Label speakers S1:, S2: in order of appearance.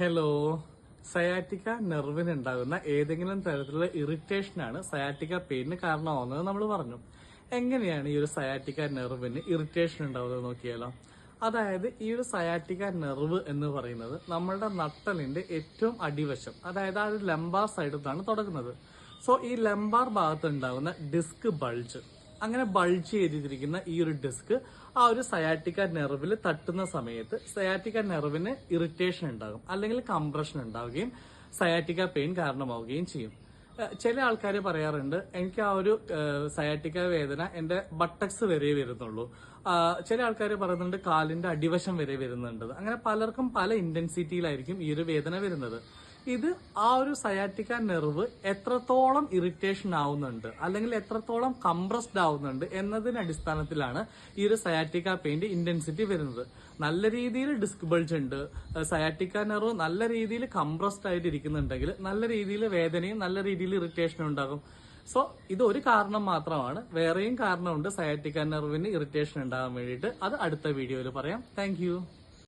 S1: Hello. Sciatica നെർവിന് ഉണ്ടാകുന്ന ഏതെങ്കിലും തരത്തിലുള്ള ഇറിറ്റേഷനാണ് സയാറ്റിക്ക പെയിന് കാരണമാവുന്നത് നമ്മൾ പറഞ്ഞു. എങ്ങനെയാണ് ഈ ഒരു സയാറ്റിക്ക നെർവിന് ഇറിറ്റേഷൻ ഉണ്ടാവുന്നത് നോക്കിയാലോ. അതായത് ഈ ഒരു സയാറ്റിക്ക നെർവ് എന്ന് പറയുന്നത് നമ്മളുടെ നട്ടലിന്റെ ഏറ്റവും അടിവശം, അതായത് ആ ഒരു ലംബാർ സൈഡിൽ നിന്നാണ് തുടങ്ങുന്നത്. സോ ഈ ലംബാർ ഭാഗത്ത് ഉണ്ടാകുന്ന ഡിസ്ക് ബൾജ്, അങ്ങനെ ബൾജ് ചെയ്തിരിക്കുന്ന ഈ ഒരു ഡിസ്ക് ആ ഒരു സയാറ്റിക്ക നെർവിൽ തട്ടുന്ന സമയത്ത് സയാറ്റിക്ക നെർവിന് ഇറിറ്റേഷൻ ഉണ്ടാകും, അല്ലെങ്കിൽ കംപ്രഷൻ ഉണ്ടാവുകയും സയാറ്റിക്ക പെയിൻ കാരണമാവുകയും ചെയ്യും. ചില ആൾക്കാർ പറയാറുണ്ട്, എനിക്ക് ആ ഒരു സയാറ്റിക്ക വേദന എന്റെ ബട്ടക്സ് വരെ വരുന്നുള്ളൂ. ചില ആൾക്കാർ പറയുന്നുണ്ട് കാലിന്റെ അടിവശം വരെ വരുന്നുണ്ട്. അങ്ങനെ പലർക്കും പല ഇന്റൻസിറ്റിയിലായിരിക്കും ഈ ഒരു വേദന വരുന്നത്. ഇത് ആ ഒരു സയാറ്റിക്ക നെർവ് എത്രത്തോളം ഇറിറ്റേഷൻ ആവുന്നുണ്ട് അല്ലെങ്കിൽ എത്രത്തോളം കംപ്രസ്ഡ് ആവുന്നുണ്ട് എന്നതിന്റെ അടിസ്ഥാനത്തിലാണ് ഈ ഒരു സയാറ്റിക്ക പെയിന്റെ ഇന്റൻസിറ്റി വരുന്നത്. നല്ല രീതിയിൽ ഡിസ്ക് ബൾജ് ഉണ്ട്, സയാറ്റിക്ക നെർവ് നല്ല രീതിയിൽ കംപ്രസ്ഡ് ആയിട്ട് ഇരിക്കുന്നുണ്ടെങ്കിൽ നല്ല രീതിയിൽ വേദനയും നല്ല രീതിയിൽ ഇറിറ്റേഷനും ഉണ്ടാകും. സോ ഇത് ഒരു കാരണം മാത്രമാണ്, വേറെയും കാരണമുണ്ട് സയാറ്റിക്ക നെർവിന് ഇറിറ്റേഷൻ ഉണ്ടാകാൻ വേണ്ടിയിട്ട്. അത് അടുത്ത വീഡിയോയിൽ പറയാം. താങ്ക്